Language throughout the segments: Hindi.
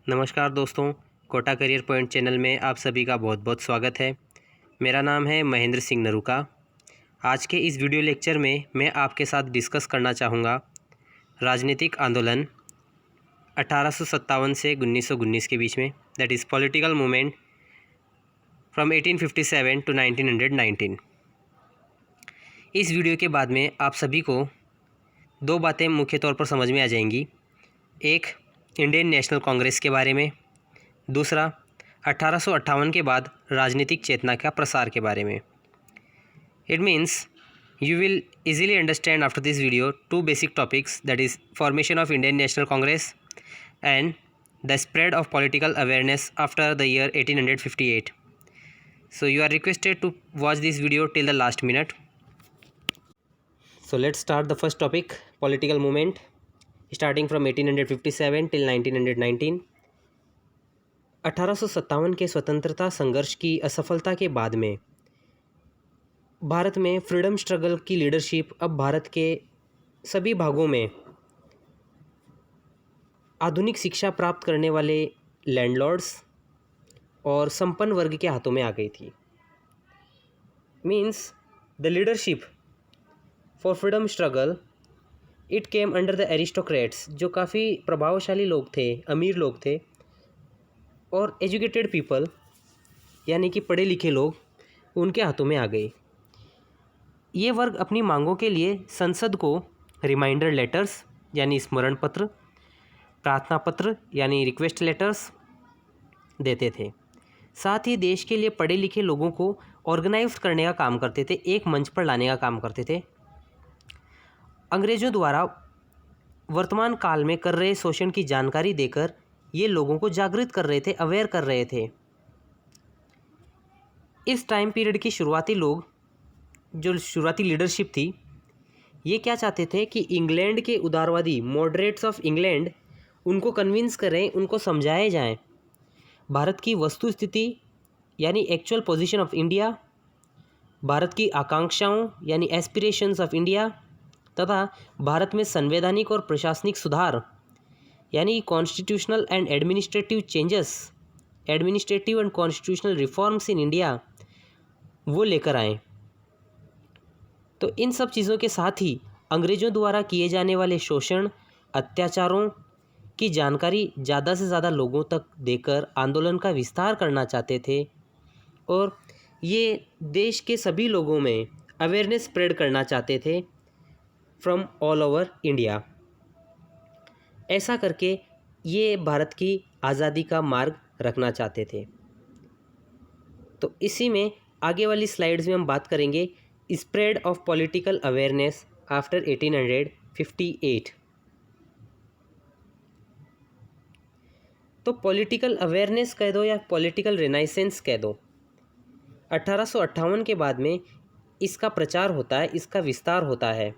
नमस्कार दोस्तों, कोटा करियर पॉइंट चैनल में आप सभी का बहुत बहुत स्वागत है। मेरा नाम है महेंद्र सिंह नरूका। आज के इस वीडियो लेक्चर में मैं आपके साथ डिस्कस करना चाहूँगा राजनीतिक आंदोलन 1857 से 1919 के बीच में, that is political movement from 1857 to 1919। इस वीडियो के बाद में आप सभी को दो बातें मुख्य तौर पर समझ में आ जाएंगी। एक, इंडियन नेशनल कांग्रेस के बारे में। दूसरा, 1858 के बाद राजनीतिक चेतना का प्रसार के बारे में। It means you will easily understand after this video two basic topics, that is formation of Indian National Congress and the spread of political awareness after the year 1858. So you are requested to watch this video till the last minute. So let's start the first topic, political movement starting from 1857 till 1919. 1857 के स्वतंत्रता संघर्ष की असफलता के बाद में भारत में फ्रीडम स्ट्रगल की लीडरशिप अब भारत के सभी भागों में आधुनिक शिक्षा प्राप्त करने वाले लैंडलॉर्ड्स और संपन्न वर्ग के हाथों में आ गई थी। Means the leadership for freedom struggle it came under the aristocrats, जो काफ़ी प्रभावशाली लोग थे, अमीर लोग थे, और एजुकेटेड पीपल यानी कि पढ़े लिखे लोग उनके हाथों में आ गए। ये वर्ग अपनी मांगों के लिए संसद को रिमाइंडर लेटर्स यानी स्मरण पत्र, प्रार्थना पत्र यानी रिक्वेस्ट लेटर्स देते थे। साथ ही देश के लिए पढ़े लिखे लोगों को ऑर्गेनाइज करने का काम करते थे, एक मंच पर लाने का काम करते थे। अंग्रेज़ों द्वारा वर्तमान काल में कर रहे शोषण की जानकारी देकर ये लोगों को जागृत कर रहे थे, अवेयर कर रहे थे। इस टाइम पीरियड की शुरुआती लोग, जो शुरुआती लीडरशिप थी, ये क्या चाहते थे कि इंग्लैंड के उदारवादी मॉडरेट्स ऑफ इंग्लैंड उनको कन्विंस करें, उनको समझाए जाएं भारत की वस्तु स्थिति यानी actual position of India, Bharat की आकांक्षाओं यानी एस्पिरेशंस ऑफ इंडिया, तथा भारत में संवैधानिक और प्रशासनिक सुधार यानी constitutional and administrative changes, administrative and constitutional reforms in India, वो लेकर आएँ। तो इन सब चीज़ों के साथ ही अंग्रेज़ों द्वारा किए जाने वाले शोषण, अत्याचारों की जानकारी ज़्यादा से ज़्यादा लोगों तक देकर आंदोलन का विस्तार करना चाहते थे और ये देश के सभी लोगों में अवेयरनेस स्प्रेड करना चाहते थे फ्रॉम ऑल ओवर इंडिया। ऐसा करके ये भारत की आज़ादी का मार्ग रखना चाहते थे। तो इसी में आगे वाली स्लाइड्स में हम बात करेंगे spread of political awareness after 1858। तो पॉलिटिकल अवेयरनेस कह दो या पॉलिटिकल रेनाइसेंस कह दो, 1858 के बाद में इसका प्रचार होता है, इसका विस्तार होता है।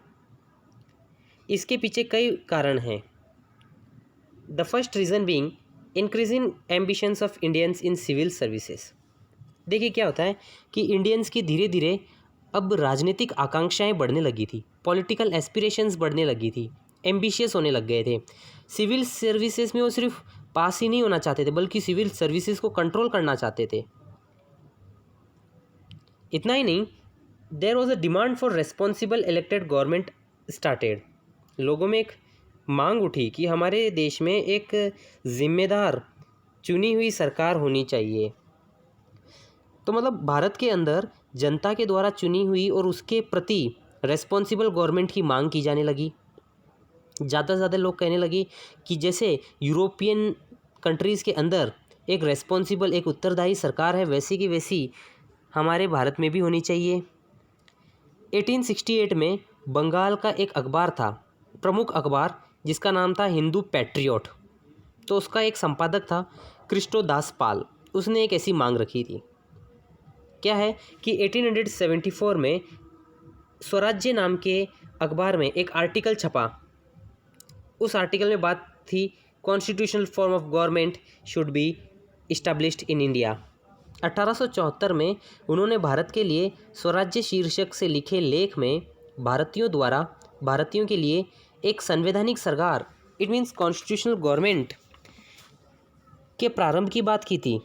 इसके पीछे कई कारण हैं। The first reason being increasing ambitions of Indians in civil services. देखिए क्या होता है कि इंडियंस की धीरे धीरे अब राजनीतिक आकांक्षाएं बढ़ने लगी थी, पॉलिटिकल एस्पिरेशंस बढ़ने लगी थी, एम्बिशियस होने लग गए थे। सिविल सर्विसेज में वो सिर्फ पास ही नहीं होना चाहते थे, बल्कि सिविल सर्विसेज को कंट्रोल करना चाहते थे। इतना ही नहीं, there was a demand for responsible elected government started. लोगों में एक मांग उठी कि हमारे देश में एक जिम्मेदार चुनी हुई सरकार होनी चाहिए। तो मतलब भारत के अंदर जनता के द्वारा चुनी हुई और उसके प्रति रेस्पॉन्सिबल गवर्नमेंट की मांग की जाने लगी। ज़्यादा से ज़्यादा लोग कहने लगे कि जैसे यूरोपियन कंट्रीज़ के अंदर एक रेस्पॉन्सिबल, एक उत्तरदायी सरकार है, वैसी की वैसी हमारे भारत में भी होनी चाहिए। 1868 में बंगाल का एक अखबार था, प्रमुख अखबार, जिसका नाम था हिंदू पैट्रियट। तो उसका एक संपादक था क्रिस्टो दास पाल। उसने एक ऐसी मांग रखी थी, क्या है कि 1874 में स्वराज्य नाम के अखबार में एक आर्टिकल छपा। उस आर्टिकल में बात थी constitutional form of government should be established in India. 1874 में उन्होंने भारत के लिए स्वराज्य शीर्षक से लिखे लेख में भारतीयों द्वारा भारतीयों के लिए एक संवैधानिक सरकार, इट मीन्स कॉन्स्टिट्यूशनल गवर्नमेंट के प्रारंभ की बात की थी,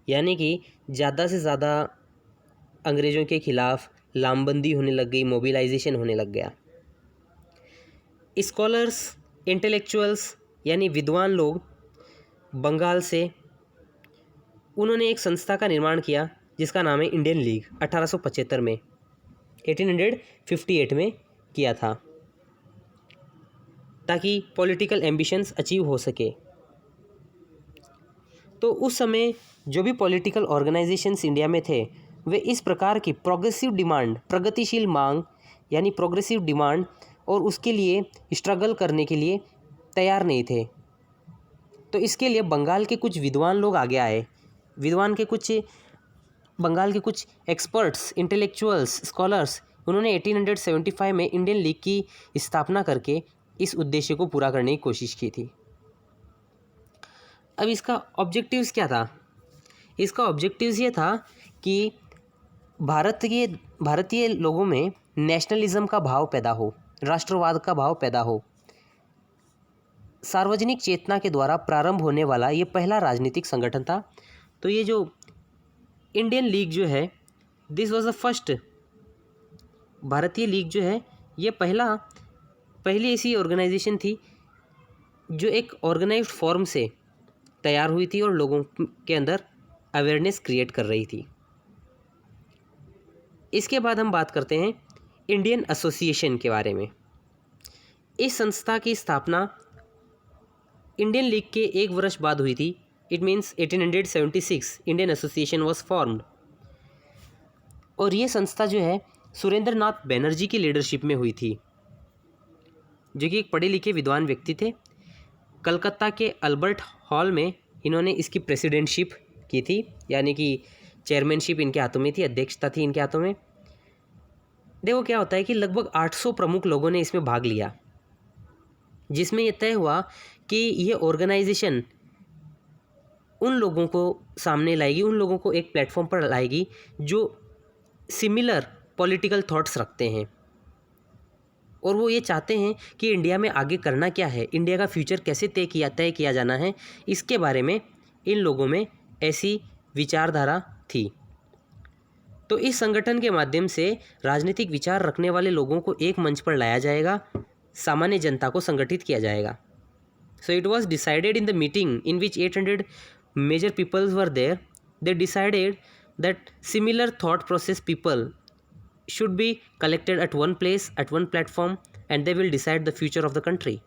यानी कि ज़्यादा से ज़्यादा अंग्रेज़ों के खिलाफ लामबंदी होने लग गई, मोबिलाइजेशन होने लग गया। स्कॉलर्स, इंटेलेक्चुअल्स यानी विद्वान लोग बंगाल से, उन्होंने एक संस्था का निर्माण किया जिसका नाम है इंडियन लीग। 1875 में, 1858 में किया था, ताकि पॉलिटिकल एम्बिशंस अचीव हो सके। तो उस समय जो भी पॉलिटिकल ऑर्गेनाइजेशंस इंडिया में थे, वे इस प्रकार की प्रोग्रेसिव डिमांड, प्रगतिशील मांग यानी प्रोग्रेसिव डिमांड और उसके लिए स्ट्रगल करने के लिए तैयार नहीं थे। तो इसके लिए बंगाल के कुछ विद्वान लोग आगे आए। बंगाल के कुछ एक्सपर्ट्स, इंटेलेक्चुअल्स, स्कॉलर्स, उन्होंने 1875 में इंडियन लीग की स्थापना करके इस उद्देश्य को पूरा करने की कोशिश की थी। अब इसका ऑब्जेक्टिव्स क्या था? इसका ऑब्जेक्टिव्स ये था कि भारतीय लोगों में नेशनलिज्म का भाव पैदा हो, राष्ट्रवाद का भाव पैदा हो। सार्वजनिक चेतना के द्वारा प्रारंभ होने वाला ये पहला राजनीतिक संगठन था। तो ये जो इंडियन लीग जो है, दिस वाज द फर्स्ट, भारतीय लीग जो है ये पहली ऐसी ऑर्गेनाइजेशन थी जो एक ऑर्गेनाइज्ड फॉर्म से तैयार हुई थी और लोगों के अंदर अवेयरनेस क्रिएट कर रही थी। इसके बाद हम बात करते हैं इंडियन एसोसिएशन के बारे में। इस संस्था की स्थापना इंडियन लीग के 1 वर्ष बाद हुई थी। It means 1876 Indian association was formed. और ये संस्था जो है सुरेंद्र नाथ बैनर्जी की लीडरशिप में हुई थी, जो कि एक पढ़े लिखे विद्वान व्यक्ति थे। कलकत्ता के अल्बर्ट हॉल में इन्होंने इसकी प्रेसिडेंटशिप की थी, यानी कि चेयरमैनशिप इनके हाथों में थी, अध्यक्षता थी इनके हाथों में। देखो क्या होता है कि लगभग 800 प्रमुख लोगों ने इसमें भाग लिया, जिसमें यह तय हुआ कि ये ऑर्गेनाइजेशन उन लोगों को सामने लाएगी, उन लोगों को एक प्लेटफॉर्म पर लाएगी जो सिमिलर पॉलिटिकल थॉट्स रखते हैं, और वो ये चाहते हैं कि इंडिया में आगे करना क्या है, इंडिया का फ्यूचर कैसे तय किया जाना है, इसके बारे में इन लोगों में ऐसी विचारधारा थी। तो इस संगठन के माध्यम से राजनीतिक विचार रखने वाले लोगों को एक मंच पर लाया जाएगा, सामान्य जनता को संगठित किया जाएगा। So it was decided in the meeting in which 800 major peoples were there. They decided that similar thought process people should be collected at one place, at one platform, and they will decide the future of the country.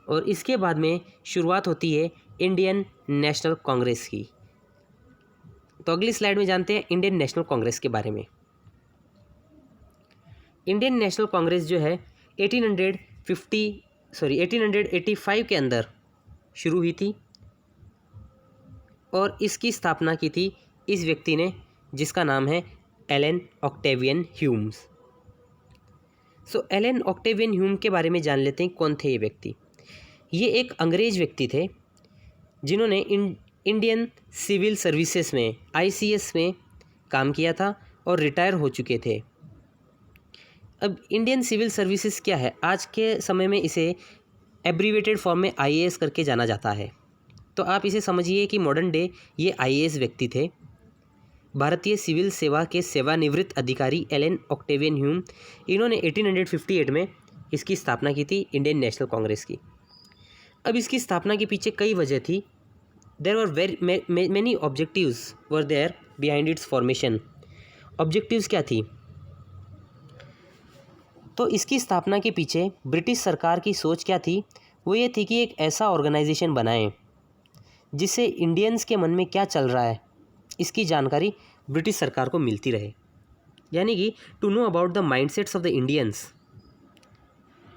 और इसके बाद में शुरुआत होती है इंडियन नेशनल कांग्रेस की। तो अगली स्लाइड में जानते हैं इंडियन नेशनल कांग्रेस के बारे में। इंडियन नेशनल कांग्रेस जो है 1885 के अंदर शुरू हुई थी और इसकी स्थापना की थी इस व्यक्ति ने, जिसका नाम है एलन ऑक्टेवियन ह्यूम्स। सो एलन ऑक्टेवियन ह्यूम के बारे में जान लेते हैं, कौन थे ये व्यक्ति। ये एक अंग्रेज व्यक्ति थे जिन्होंने इंडियन सिविल सर्विसेज में, ICS में काम किया था और रिटायर हो चुके थे। अब इंडियन सिविल सर्विसेज क्या है? आज के समय में इसे एब्रीवेटेड फॉर्म में IAS करके जाना जाता है। तो आप इसे समझिए कि मॉडर्न डे ये IAS व्यक्ति थे। भारतीय सिविल सेवा के सेवानिवृत्त अधिकारी एलन ऑक्टेवियन ह्यूम, इन्होंने 1858 में इसकी स्थापना की थी, इंडियन नेशनल कांग्रेस की। अब इसकी स्थापना के पीछे कई वजह थी। There were many objectives were there behind its formation. Objectives क्या थी? तो इसकी स्थापना के पीछे ब्रिटिश सरकार की सोच क्या थी? वो ये थी कि एक ऐसा ऑर्गेनाइजेशन बनाएं जिससे इंडियंस के मन में क्या चल रहा है इसकी जानकारी ब्रिटिश सरकार को मिलती रहे, यानी कि to know about the mindsets of the Indians.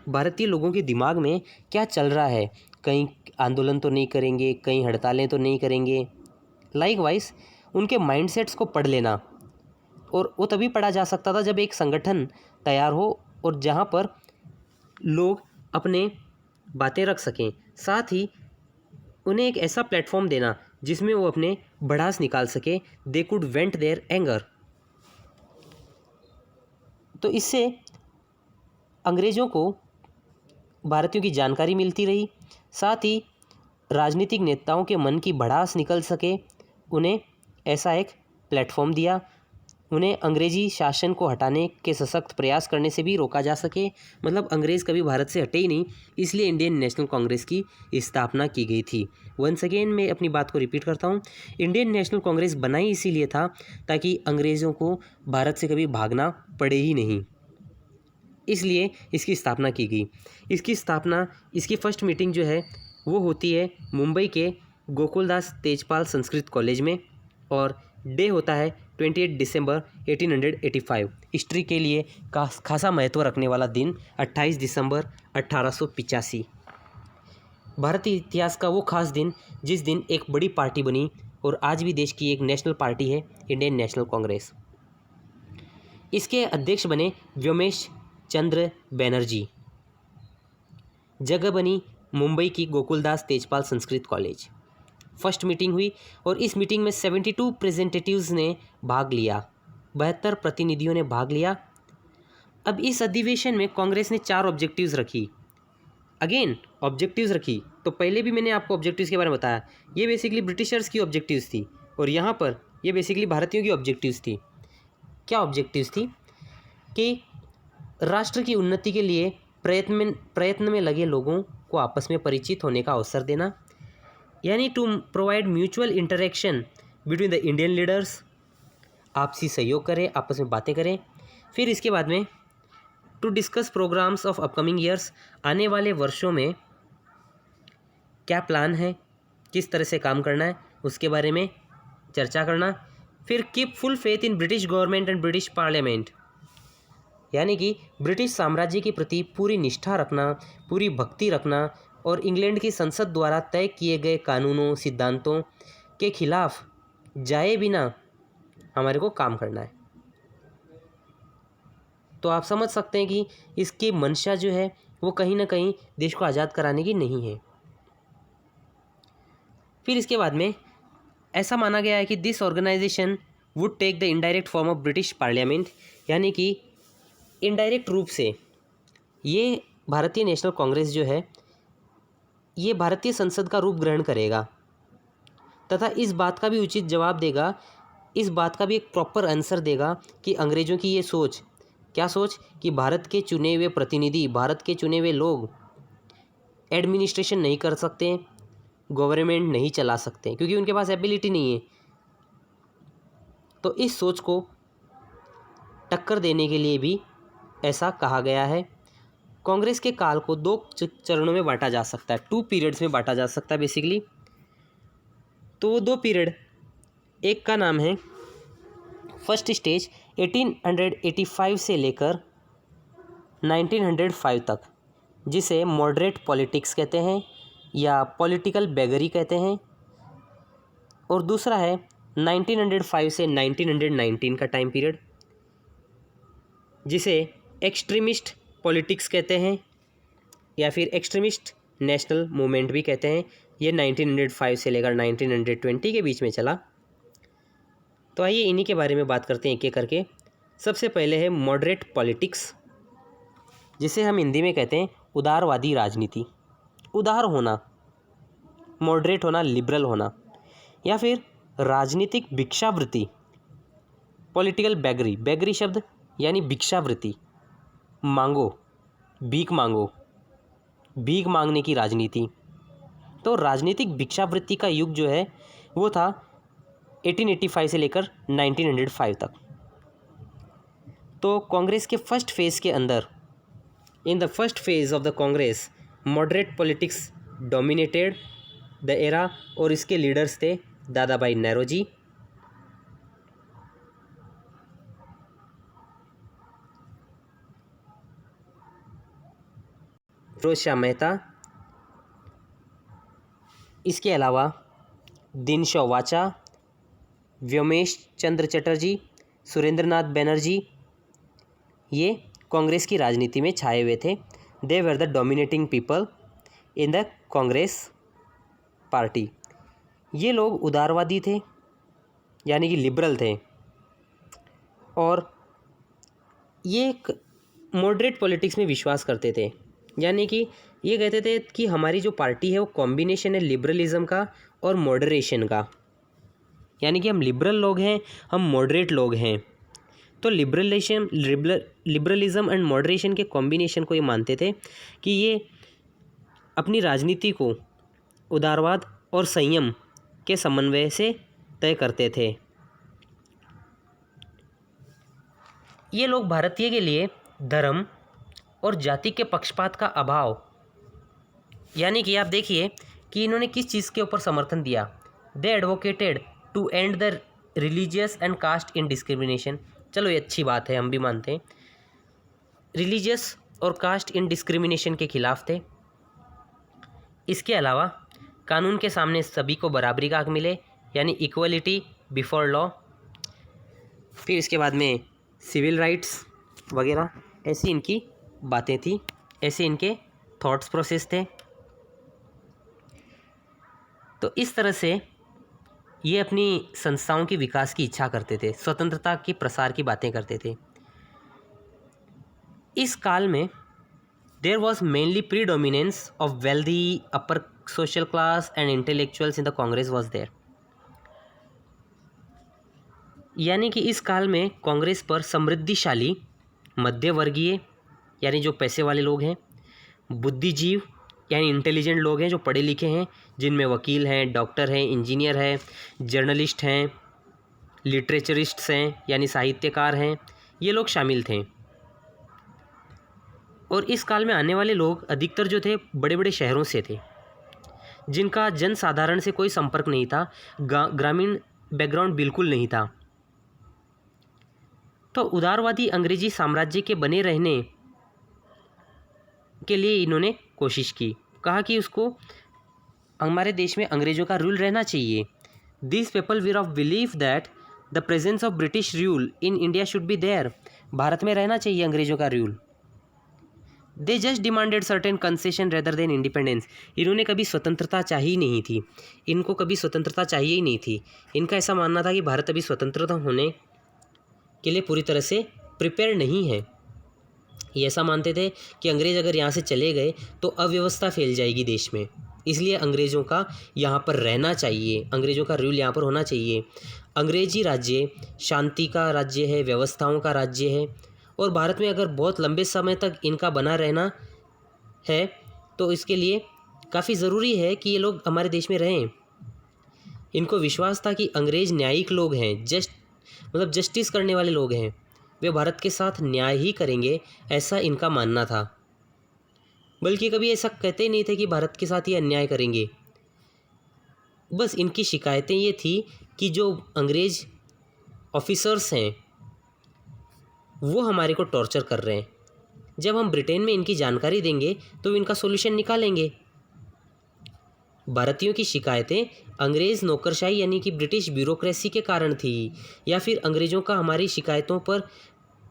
भारतीय लोगों के दिमाग में क्या चल रहा है, कहीं आंदोलन तो नहीं करेंगे, कहीं हड़तालें तो नहीं करेंगे। लाइकवाइज उनके माइंडसेट्स को पढ़ लेना, और वो तभी पढ़ा जा सकता था जब एक संगठन तैयार हो और जहाँ पर लोग अपने बातें रख सकें, साथ ही उन्हें एक ऐसा प्लेटफॉर्म देना जिसमें वो अपने भड़ास निकाल सके, they could went their anger. तो इससे अंग्रेज़ों को भारतीयों की जानकारी मिलती रही, साथ ही राजनीतिक नेताओं के मन की भड़ास निकल सके, उन्हें ऐसा एक प्लेटफॉर्म दिया। उन्हें अंग्रेजी शासन को हटाने के सशक्त प्रयास करने से भी रोका जा सके। मतलब अंग्रेज़ कभी भारत से हटे ही नहीं, इसलिए इंडियन नेशनल कांग्रेस की स्थापना की गई थी। वंस अगेन मैं अपनी बात को रिपीट करता हूँ, इंडियन नेशनल कांग्रेस बनाई इसीलिए था ताकि अंग्रेज़ों को भारत से कभी भागना पड़े ही नहीं, इसलिए इसकी स्थापना की गई। इसकी फर्स्ट मीटिंग जो है वो होती है मुंबई के गोकुलदास तेजपाल संस्कृत कॉलेज में, और डे होता है 28 दिसंबर 1885। हिस्ट्री के लिए खासा महत्व रखने वाला दिन 28 दिसंबर 1885, भारतीय इतिहास का वो खास दिन जिस दिन एक बड़ी पार्टी बनी और आज भी देश की एक नेशनल पार्टी है इंडियन नेशनल कांग्रेस। इसके अध्यक्ष बने व्योमेश चंद्र बैनर्जी। जगह बनी मुंबई की Gokuldas Tejpal Sanskrit college. First meeting हुई और इस मीटिंग में 72 रिप्रेजेंटेटिव्स ने भाग लिया, 72 प्रतिनिधियों ने भाग लिया। अब इस अधिवेशन में कांग्रेस ने 4 ऑब्जेक्टिव्स रखी। अगेन ऑब्जेक्टिव्स रखी, तो पहले भी मैंने आपको ऑब्जेक्टिव्स के बारे में बताया, ये बेसिकली ब्रिटिशर्स की ऑब्जेक्टिव्स थी और यहाँ पर ये बेसिकली भारतीयों की ऑब्जेक्टिव्स थी। क्या ऑब्जेक्टिव्स थी कि राष्ट्र की उन्नति के लिए प्रयत्न में लगे लोगों को आपस में परिचित होने का अवसर देना, यानी to provide mutual interaction between the Indian leaders, आपसी सहयोग करें, आपस में बातें करें। फिर इसके बाद में to discuss programmes of upcoming years, आने वाले वर्षों में क्या प्लान है, किस तरह से काम करना है, उसके बारे में चर्चा करना। फिर keep full faith in British government and British parliament, यानी कि ब्रिटिश साम्राज्य के प्रति पूरी निष्ठा रखना, पूरी भक्ति रखना और इंग्लैंड की संसद द्वारा तय किए गए कानूनों सिद्धांतों के खिलाफ जाए बिना हमारे को काम करना है। तो आप समझ सकते हैं कि इसकी मंशा जो है वो कहीं ना कहीं देश को आज़ाद कराने की नहीं है। फिर इसके बाद में ऐसा माना गया है कि this organisation would take the indirect form of British parliament, यानी कि इनडायरेक्ट रूप से ये भारतीय नेशनल कांग्रेस जो है ये भारतीय संसद का रूप ग्रहण करेगा तथा इस बात का भी उचित जवाब देगा, इस बात का भी एक प्रॉपर आंसर देगा कि अंग्रेज़ों की ये सोच, क्या सोच कि भारत के चुने हुए प्रतिनिधि, भारत के चुने हुए लोग एडमिनिस्ट्रेशन नहीं कर सकते, गवर्नमेंट नहीं चला सकते क्योंकि उनके पास एबिलिटी नहीं है। तो इस सोच को टक्कर देने के लिए भी ऐसा कहा गया है। कांग्रेस के काल को 2 चरणों में बांटा जा सकता है, 2 पीरियड्स में बांटा जा सकता है बेसिकली। तो वो 2 पीरियड, एक का नाम है फर्स्ट स्टेज 1885 से लेकर 1905 तक, जिसे मॉडरेट पॉलिटिक्स कहते हैं या पॉलिटिकल बेगरी कहते हैं, और दूसरा है 1905 से 1919 का टाइम पीरियड, जिसे एक्सट्रीमिस्ट पॉलिटिक्स कहते हैं या फिर एक्सट्रीमिस्ट नेशनल मूवमेंट भी कहते हैं। ये 1905 से लेकर 1920 के बीच में चला। तो आइए इन्हीं के बारे में बात करते हैं एक एक करके। सबसे पहले है मॉडरेट पॉलिटिक्स, जिसे हम हिंदी में कहते हैं उदारवादी राजनीति। उदार होना, मॉडरेट होना, लिबरल होना, या फिर राजनीतिक भिक्षावृत्ति, पॉलिटिकल बेगरी। बेगरी शब्द यानी भिक्षावृत्ति, मांगो, भीख मांगो, भीख मांगने की राजनीति। तो राजनीतिक भिक्षावृत्ति का युग जो है वो था 1885 से लेकर 1905 तक। तो कांग्रेस के फर्स्ट फेज़ के अंदर, in the first phase of the Congress, moderate politics dominated the era, और इसके लीडर्स थे दादा भाई नेरोजी, फिरोज शाह मेहता, इसके अलावा दिनशॉ वाचा, व्योमेश चंद्र चटर्जी, सुरेंद्रनाथ बैनर्जी, ये कांग्रेस की राजनीति में छाए हुए थे। They were the dominating people in the Congress party. ये लोग उदारवादी थे, यानी कि लिबरल थे, और ये एक मॉडरेट पॉलिटिक्स में विश्वास करते थे। यानी कि ये कहते थे कि हमारी जो पार्टी है वो कॉम्बिनेशन है लिबरलिज्म का और मॉडरेशन का, यानी कि हम लिबरल लोग हैं, हम मॉडरेट लोग हैं। तो लिबरलिज्म एंड मॉडरेशन के कॉम्बिनेशन को ये मानते थे कि ये अपनी राजनीति को उदारवाद और संयम के समन्वय से तय करते थे। ये लोग भारतीय के लिए धर्म और जाति के पक्षपात का अभाव, यानी कि आप देखिए कि इन्होंने किस चीज़ के ऊपर समर्थन दिया। They advocated to end the religious and caste in discrimination. चलो ये अच्छी बात है, हम भी मानते हैं। रिलीजियस और कास्ट इन डिस्क्रिमिनेशन के खिलाफ थे। इसके अलावा कानून के सामने सभी को बराबरी का हक मिले, यानी इक्वलिटी बिफोर लॉ। फिर इसके बाद में सिविल राइट्स वगैरह, ऐसी इनकी बातें थी, ऐसे इनके थॉट्स प्रोसेस थे। तो इस तरह से ये अपनी संस्थाओं के विकास की इच्छा करते थे, स्वतंत्रता के प्रसार की बातें करते थे। इस काल में there was mainly predominance of wealthy upper social class and intellectuals in the Congress was there. यानी कि इस काल में कांग्रेस पर समृद्धिशाली मध्यवर्गीय, यानी जो पैसे वाले लोग हैं, बुद्धिजीव यानी इंटेलिजेंट लोग हैं जो पढ़े लिखे हैं, जिनमें वकील हैं, डॉक्टर हैं, इंजीनियर हैं, जर्नलिस्ट हैं, लिटरेचरिस्ट्स हैं यानी साहित्यकार हैं, ये लोग शामिल थे। और इस काल में आने वाले लोग अधिकतर जो थे बड़े बड़े शहरों से थे, जिनका जन साधारण से कोई संपर्क नहीं था, ग्रामीण बैकग्राउंड बिल्कुल नहीं था। तो उदारवादी अंग्रेजी साम्राज्य के बने रहने के लिए इन्होंने कोशिश की, कहा कि उसको हमारे देश में अंग्रेज़ों का रूल रहना चाहिए। This people were of believe that the presence of British rule in India should be there. Bharat में रहना चाहिए अंग्रेज़ों का rule. They just demanded certain concession rather than independence. इन्होंने कभी स्वतंत्रता चाहिए नहीं थी, इनको कभी स्वतंत्रता चाहिए ही नहीं थी। इनका ऐसा मानना था कि भारत अभी स्वतंत्रता होने के लिए पूरी तरह से प्रिपेयर नहीं है। ये ऐसा मानते थे कि अंग्रेज़ अगर यहाँ से चले गए तो अव्यवस्था फैल जाएगी देश में, इसलिए अंग्रेज़ों का यहाँ पर रहना चाहिए, अंग्रेज़ों का रूल यहाँ पर होना चाहिए। अंग्रेजी राज्य शांति का राज्य है, व्यवस्थाओं का राज्य है, और भारत में अगर बहुत लंबे समय तक इनका बना रहना है तो इसके लिए काफ़ी ज़रूरी है कि ये लोग हमारे देश में रहें। इनको विश्वास था कि अंग्रेज़ न्यायिक लोग हैं, जस्टिस करने वाले लोग हैं, वे भारत के साथ न्याय ही करेंगे, ऐसा इनका मानना था। बल्कि कभी ऐसा कहते ही नहीं थे कि भारत के साथ ये अन्याय करेंगे। बस इनकी शिकायतें ये थी कि जो अंग्रेज़ ऑफिसर्स हैं वो हमारे को टॉर्चर कर रहे हैं, जब हम ब्रिटेन में इनकी जानकारी देंगे तो इनका सॉल्यूशन निकालेंगे। भारतीयों की शिकायतें अंग्रेज़ नौकरशाही यानी कि ब्रिटिश ब्यूरोक्रेसी के कारण थी, या फिर अंग्रेज़ों का हमारी शिकायतों पर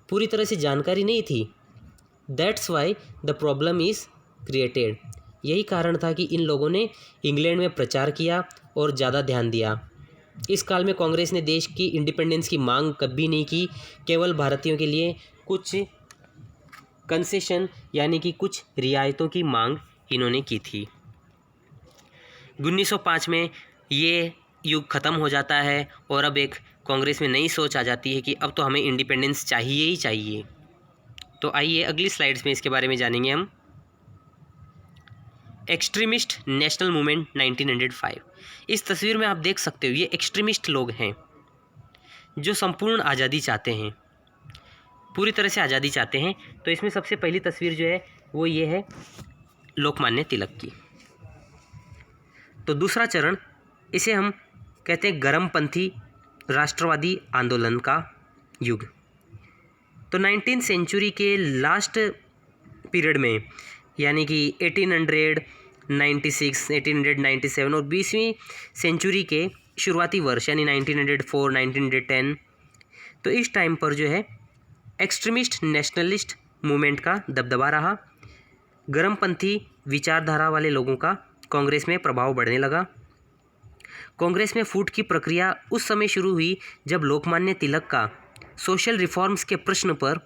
पूरी तरह से जानकारी नहीं थी। That's why the problem is created. यही कारण था कि इन लोगों ने इंग्लैंड में प्रचार किया और ज़्यादा ध्यान दिया। इस काल में कांग्रेस ने देश की इंडिपेंडेंस की मांग कभी नहीं की, केवल भारतीयों के लिए कुछ कंसेशन यानी कि कुछ रियायतों की मांग इन्होंने की थी। 1905 में ये युग ख़त्म हो जाता है और अब एक कांग्रेस में नई सोच आ जाती है कि अब तो हमें इंडिपेंडेंस चाहिए ही चाहिए। तो आइए अगली स्लाइड्स में इसके बारे में जानेंगे हम। Extremist national movement 1905। इस तस्वीर में आप देख सकते हो ये एक्सट्रीमिस्ट लोग हैं जो संपूर्ण आज़ादी चाहते हैं, पूरी तरह से आज़ादी चाहते हैं। तो इसमें सबसे पहली तस्वीर जो है वो ये है लोकमान्य तिलक की। तो दूसरा चरण, इसे हम कहते हैं गर्मपंथी राष्ट्रवादी आंदोलन का युग। तो 19th सेंचुरी के लास्ट पीरियड में यानी कि 1896, 1897 और 20वीं सेंचुरी के शुरुआती वर्ष यानी 1904, 1910, तो इस टाइम पर जो है एक्सट्रीमिस्ट नेशनलिस्ट मूवमेंट का दबदबा रहा। गर्मपंथी विचारधारा वाले लोगों का कांग्रेस में प्रभाव बढ़ने लगा। कांग्रेस में फूट की प्रक्रिया उस समय शुरू हुई जब लोकमान्य तिलक का सोशल रिफॉर्म्स के प्रश्न पर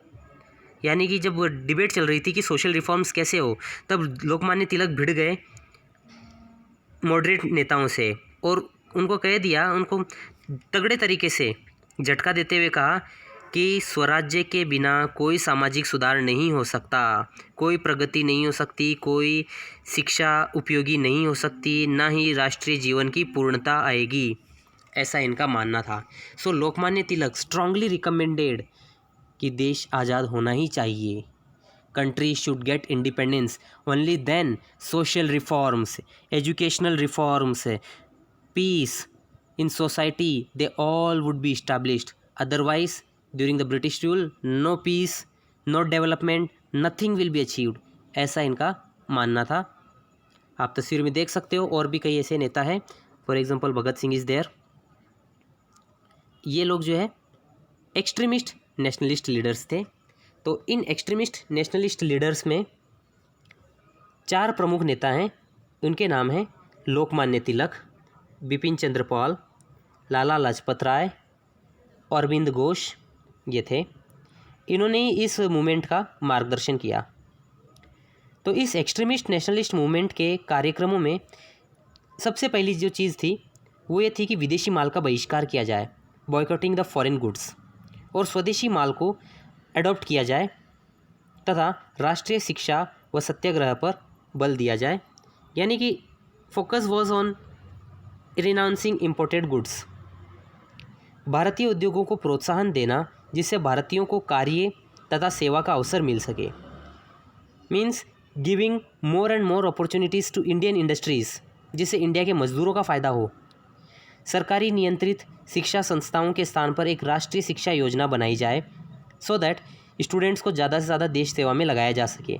यानी कि जब डिबेट चल रही थी कि सोशल रिफॉर्म्स कैसे हो, तब लोकमान्य तिलक भिड़ गए मॉडरेट नेताओं से और उनको कह दिया, उनको तगड़े तरीके से झटका देते हुए कहा कि स्वराज्य के बिना कोई सामाजिक सुधार नहीं हो सकता, कोई प्रगति नहीं हो सकती, कोई शिक्षा उपयोगी नहीं हो सकती, ना ही राष्ट्रीय जीवन की पूर्णता आएगी, ऐसा इनका मानना था। सो लोकमान्य तिलक स्ट्रांगली रिकमेंडेड कि देश आज़ाद होना ही चाहिए, country should get independence, only then social reforms, educational reforms, peace in society, they all would be established. Otherwise during the British rule, no peace, no development, nothing will be achieved, ऐसा इनका मानना था। आप तस्वीर में देख सकते हो और भी कई ऐसे नेता हैं, for example Bhagat Singh is there. ये लोग जो है एक्सट्रीमिस्ट नेशनलिस्ट लीडर्स थे। तो इन एक्सट्रीमिस्ट नेशनलिस्ट लीडर्स में 4 प्रमुख नेता हैं। उनके नाम हैं लोकमान्य तिलक, बिपिन चंद्र पाल, लाला लाजपत राय, अरविंद घोष, ये थे। इन्होंने इस मूवमेंट का मार्गदर्शन किया। तो इस एक्सट्रीमिस्ट नेशनलिस्ट मूवमेंट के कार्यक्रमों में सबसे पहली जो चीज़ थी वो ये थी कि विदेशी माल का बहिष्कार किया जाए, बॉयकॉटिंग द फॉरेन गुड्स, और स्वदेशी माल को अडॉप्ट किया जाए तथा राष्ट्रीय शिक्षा व सत्याग्रह पर बल दिया जाए। यानी कि focus was on renouncing imported goods. भारतीय उद्योगों को प्रोत्साहन देना जिससे भारतीयों को कार्य तथा सेवा का अवसर मिल सके, means giving more and more opportunities to Indian industries, जिससे इंडिया के मजदूरों का फ़ायदा हो। सरकारी नियंत्रित शिक्षा संस्थाओं के स्थान पर एक राष्ट्रीय शिक्षा योजना बनाई जाए सो दैट स्टूडेंट्स को ज़्यादा से ज़्यादा देश सेवा में लगाया जा सके।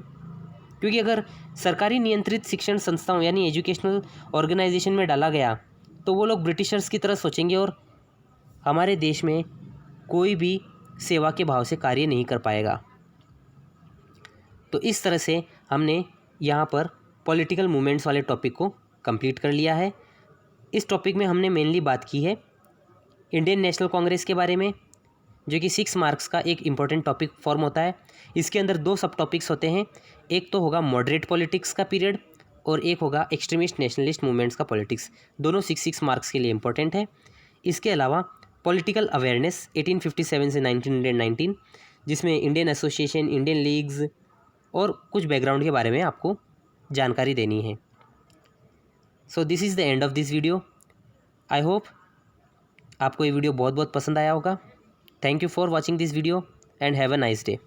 क्योंकि अगर सरकारी नियंत्रित शिक्षण संस्थाओं यानी एजुकेशनल ऑर्गेनाइजेशन में डाला गया तो वो लोग ब्रिटिशर्स की तरह सोचेंगे और हमारे देश में कोई भी सेवा के भाव से कार्य नहीं कर पाएगा। तो इस तरह से हमने यहाँ पर पॉलिटिकल मूवमेंट्स वाले टॉपिक को कंप्लीट कर लिया है। इस टॉपिक में हमने मेनली बात की है इंडियन नेशनल कांग्रेस के बारे में, जो कि 6 मार्क्स का एक इम्पॉर्टेंट टॉपिक फॉर्म होता है। इसके अंदर 2 सब टॉपिक्स होते हैं, एक तो होगा मॉडरेट पॉलिटिक्स का पीरियड और एक होगा एक्सट्रीमिस्ट नेशनलिस्ट मूवमेंट्स का पॉलिटिक्स। दोनों 6 मार्क्स के लिए इम्पोर्टेंट है। इसके अलावा पॉलिटिकल अवेयरनेस 1857 से 1919, जिसमें इंडियन एसोसिएशन, इंडियन लीग्स और कुछ बैकग्राउंड के बारे में आपको जानकारी देनी है। So this is the end of this video. I hope आपको ये वीडियो बहुत बहुत पसंद आया होगा। Thank you for watching this video and have a nice day.